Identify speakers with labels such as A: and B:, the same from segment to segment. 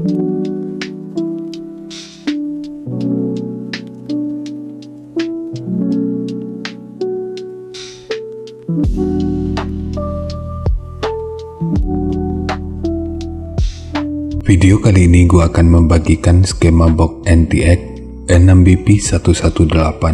A: Video kali ini gue akan membagikan skema box NTX 6BP118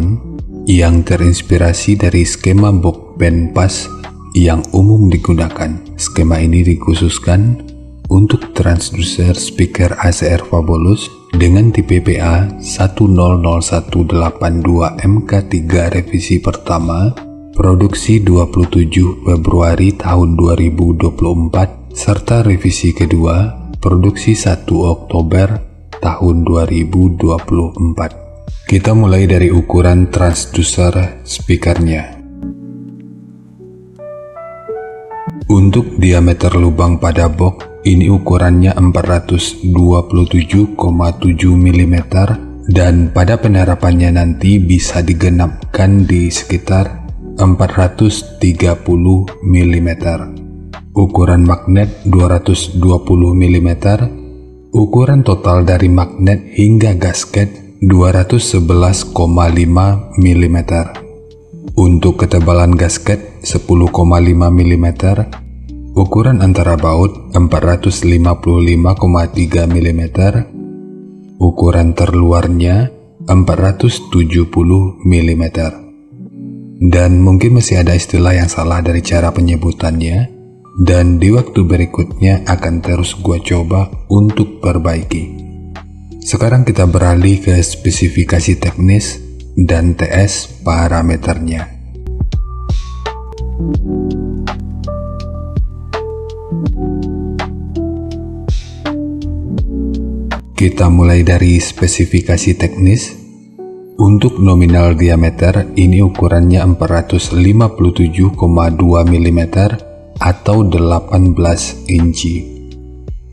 A: yang terinspirasi dari skema box band pass yang umum digunakan. Skema ini dikhususkan untuk transducer speaker ACR Fabulous dengan tipe PA100182MK3 revisi pertama, produksi 27 Februari tahun 2024, serta revisi kedua, produksi 1 Oktober tahun 2024. Kita mulai dari ukuran transducer speakernya. Untuk diameter lubang pada box, ini ukurannya 427,7 mm dan pada penerapannya nanti bisa digenapkan di sekitar 430 mm. Ukuran magnet 220 mm, ukuran total dari magnet hingga gasket 211,5 mm. Untuk ketebalan gasket 10,5 mm, ukuran antara baut 455,3 mm, ukuran terluarnya 470 mm. Dan mungkin masih ada istilah yang salah dari cara penyebutannya, dan di waktu berikutnya akan terus gue coba untuk perbaiki. Sekarang kita beralih ke spesifikasi teknis dan TS parameternya. Kita mulai dari spesifikasi teknis. Untuk nominal diameter, ini ukurannya 457,2 mm atau 18 inci.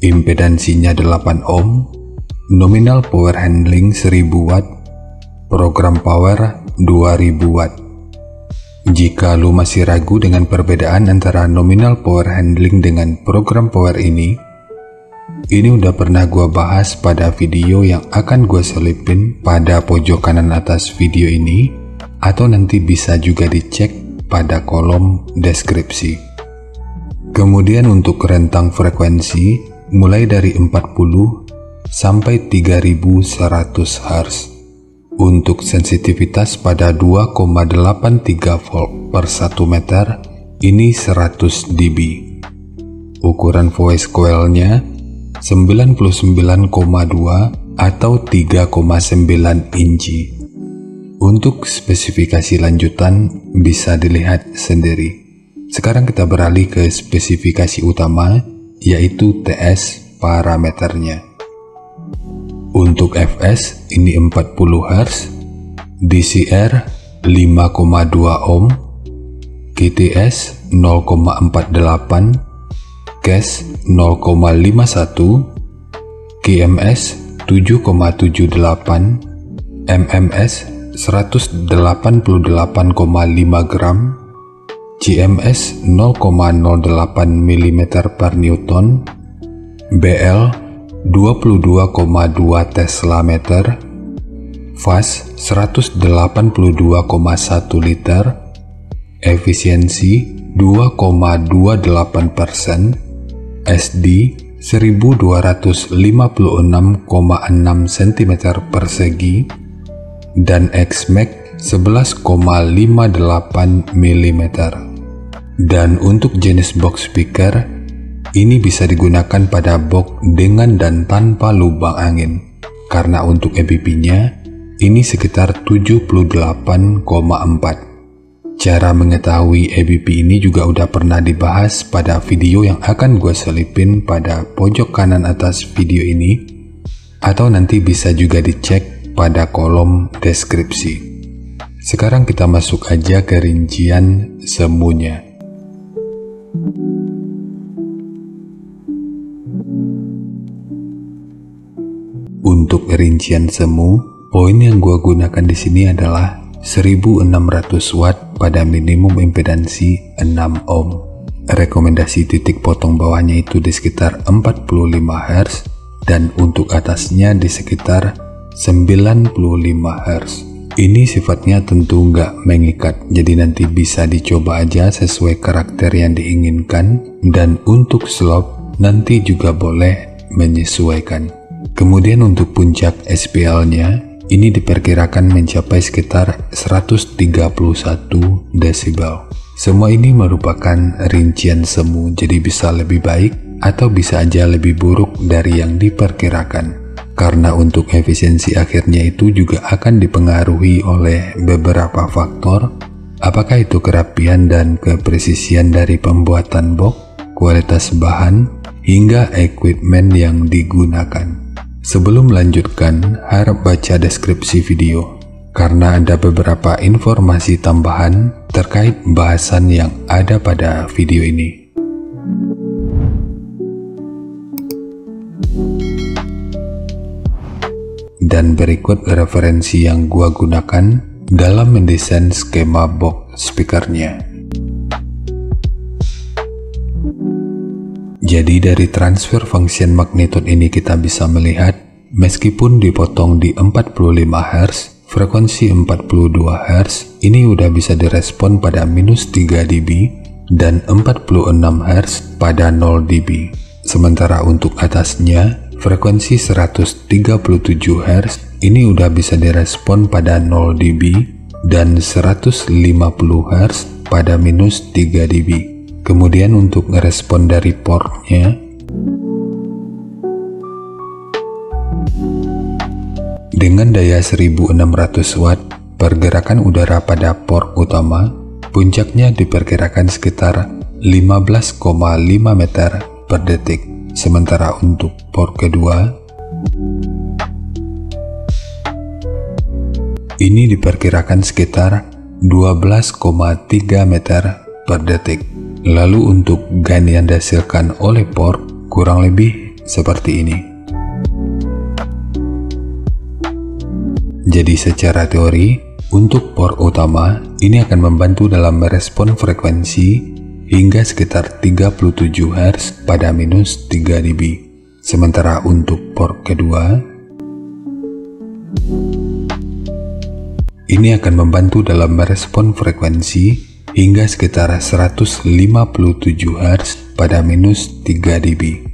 A: Impedansinya 8 ohm, nominal power handling 1000 watt, program power 2000 watt. Jika lu masih ragu dengan perbedaan antara nominal power handling dengan program power ini udah pernah gua bahas pada video yang akan gua selipin pada pojok kanan atas video ini, atau nanti bisa juga dicek pada kolom deskripsi. Kemudian untuk rentang frekuensi mulai dari 40 sampai 3100 Hz. Untuk sensitivitas pada 2,83 volt per 1 meter, ini 100 dB. Ukuran voice coil-nya 99,2 atau 3,9 inci. Untuk spesifikasi lanjutan bisa dilihat sendiri. Sekarang kita beralih ke spesifikasi utama, yaitu TS parameternya. Untuk Fs ini 40 Hz, DCR 5,2 ohm, KTS 0,48, CAS 0,51, KMS 7,78, MMS 188,5 gram, CMS 0,08 mm per Newton, BL 22,2 Tesla meter, fast 182,1 liter, efisiensi 2,28%, SD 1256,6 cm persegi, dan Xmax 11,58 mm. Dan untuk jenis box speaker, ini bisa digunakan pada box dengan dan tanpa lubang angin, karena untuk EBP-nya ini sekitar 78,4. Cara mengetahui EBP ini juga udah pernah dibahas pada video yang akan gue selipin pada pojok kanan atas video ini, atau nanti bisa juga dicek pada kolom deskripsi. Sekarang kita masuk aja ke rincian semuanya. Untuk rincian semu, poin yang gua gunakan di sini adalah 1600 watt pada minimum impedansi 6 ohm. Rekomendasi titik potong bawahnya itu di sekitar 45 Hz dan untuk atasnya di sekitar 95 Hz. Ini sifatnya tentu nggak mengikat, jadi nanti bisa dicoba aja sesuai karakter yang diinginkan, dan untuk slope nanti juga boleh menyesuaikan. Kemudian untuk puncak SPL-nya, ini diperkirakan mencapai sekitar 131 desibel. Semua ini merupakan rincian semu, jadi bisa lebih baik atau bisa aja lebih buruk dari yang diperkirakan. Karena untuk efisiensi akhirnya itu juga akan dipengaruhi oleh beberapa faktor, apakah itu kerapian dan kepresisian dari pembuatan box, kualitas bahan, hingga equipment yang digunakan. Sebelum melanjutkan, harap baca deskripsi video, karena ada beberapa informasi tambahan terkait bahasan yang ada pada video ini. Dan berikut referensi yang gua gunakan dalam mendesain skema box speakernya. Jadi dari transfer function magnitude ini kita bisa melihat, meskipun dipotong di 45 Hz, frekuensi 42 Hz ini udah bisa direspon pada minus 3 dB dan 46 Hz pada 0 dB. Sementara untuk atasnya, frekuensi 137 Hz ini udah bisa direspon pada 0 dB dan 150 Hz pada minus 3 dB. Kemudian untuk ngerespon dari portnya, dengan daya 1600 watt, pergerakan udara pada port utama, puncaknya diperkirakan sekitar 15,5 meter per detik. Sementara untuk port kedua, ini diperkirakan sekitar 12,3 meter per detik. Lalu untuk gain yang dihasilkan oleh port kurang lebih seperti ini. Jadi secara teori, untuk port utama ini akan membantu dalam merespon frekuensi hingga sekitar 37 Hz pada minus 3 dB. Sementara untuk port kedua, ini akan membantu dalam merespon frekuensi hingga sekitar 157 Hz pada minus 3 dB.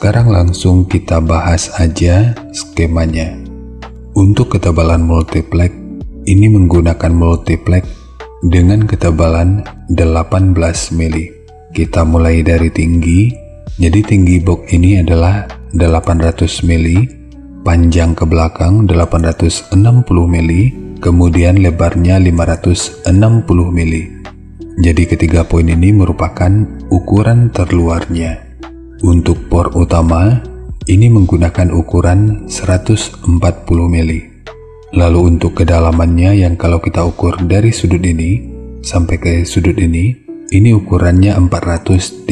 A: Sekarang langsung kita bahas aja skemanya. Untuk ketebalan multiplex, ini menggunakan multiplex dengan ketebalan 18 mili. Kita mulai dari tinggi, jadi tinggi box ini adalah 800 mili, panjang ke belakang 860 mili, kemudian lebarnya 560 mili. Jadi ketiga poin ini merupakan ukuran terluarnya. Untuk port utama, ini menggunakan ukuran 140 mili. Lalu untuk kedalamannya yang kalau kita ukur dari sudut ini sampai ke sudut ini ukurannya 430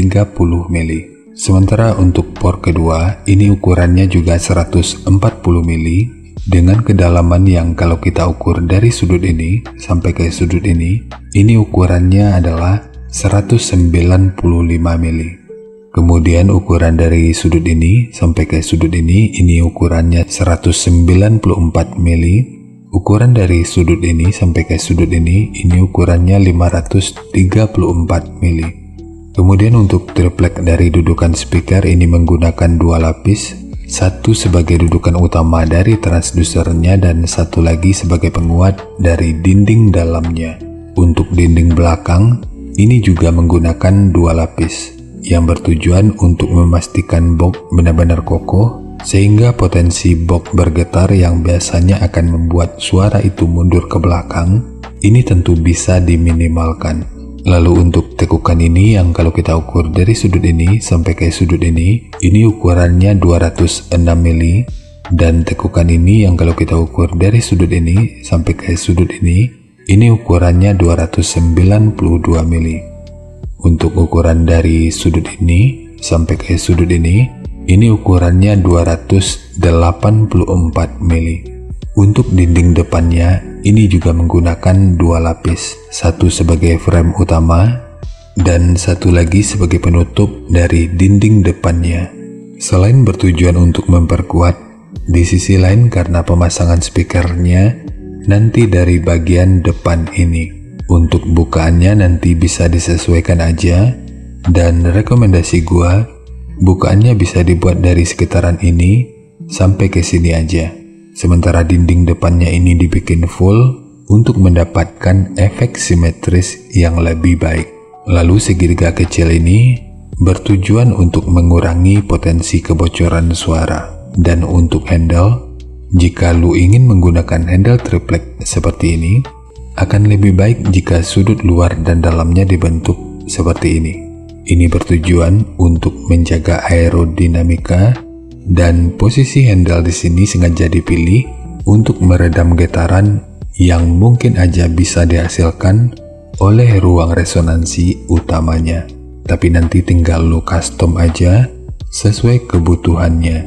A: mili. Sementara untuk port kedua, ini ukurannya juga 140 mili dengan kedalaman yang kalau kita ukur dari sudut ini sampai ke sudut ini ukurannya adalah 195 mili. Kemudian ukuran dari sudut ini sampai ke sudut ini ukurannya 194 mili. Ukuran dari sudut ini sampai ke sudut ini ukurannya 534 mili. Kemudian untuk triplek dari dudukan speaker ini menggunakan dua lapis, satu sebagai dudukan utama dari transdusernya dan satu lagi sebagai penguat dari dinding dalamnya. Untuk dinding belakang ini juga menggunakan dua lapis yang bertujuan untuk memastikan box benar-benar kokoh sehingga potensi box bergetar yang biasanya akan membuat suara itu mundur ke belakang ini tentu bisa diminimalkan. Lalu untuk tekukan ini yang kalau kita ukur dari sudut ini sampai ke sudut ini ukurannya 206 mili. Dan tekukan ini yang kalau kita ukur dari sudut ini sampai ke sudut ini ukurannya 292 mili. Untuk ukuran dari sudut ini sampai ke sudut ini ukurannya 284 mili. Untuk dinding depannya ini juga menggunakan dua lapis, satu sebagai frame utama dan satu lagi sebagai penutup dari dinding depannya. Selain bertujuan untuk memperkuat, di sisi lain karena pemasangan speakernya nanti dari bagian depan ini. Untuk bukaannya nanti bisa disesuaikan aja, dan rekomendasi gua bukaannya bisa dibuat dari sekitaran ini sampai ke sini aja. Sementara dinding depannya ini dibikin full untuk mendapatkan efek simetris yang lebih baik. Lalu segitiga kecil ini bertujuan untuk mengurangi potensi kebocoran suara. Dan untuk handle, jika lu ingin menggunakan handle triplek seperti ini, akan lebih baik jika sudut luar dan dalamnya dibentuk seperti ini. Ini bertujuan untuk menjaga aerodinamika, dan posisi handle di sini sengaja dipilih untuk meredam getaran yang mungkin aja bisa dihasilkan oleh ruang resonansi utamanya. Tapi nanti tinggal lu custom aja sesuai kebutuhannya.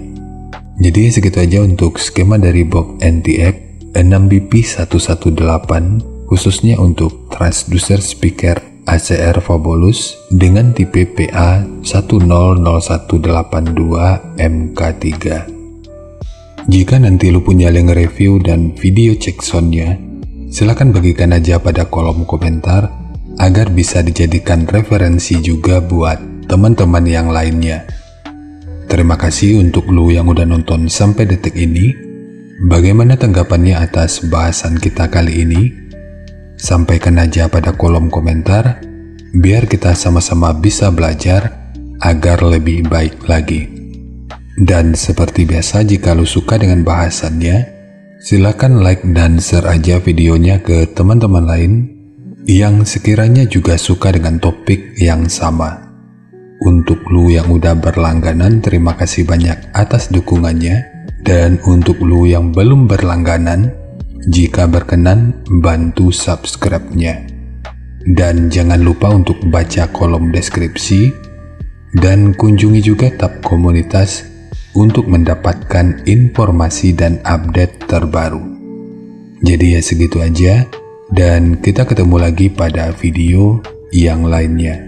A: Jadi segitu aja untuk skema dari box NTX 6BP118 khususnya untuk transducer speaker ACR Fabulous dengan tipe PA100182MK3. Jika nanti lu punya link review dan video cek soundnya, silahkan bagikan aja pada kolom komentar agar bisa dijadikan referensi juga buat teman-teman yang lainnya. Terima kasih untuk lu yang udah nonton sampai detik ini. Bagaimana tanggapannya atas bahasan kita kali ini? Sampaikan aja pada kolom komentar, biar kita sama-sama bisa belajar agar lebih baik lagi. Dan seperti biasa, jika lu suka dengan bahasannya, silakan like dan share aja videonya ke teman-teman lain yang sekiranya juga suka dengan topik yang sama. Untuk lu yang udah berlangganan, terima kasih banyak atas dukungannya. Dan untuk lu yang belum berlangganan, jika berkenan, bantu subscribe-nya. Dan jangan lupa untuk baca kolom deskripsi dan kunjungi juga tab komunitas untuk mendapatkan informasi dan update terbaru. Jadi ya segitu aja, dan kita ketemu lagi pada video yang lainnya.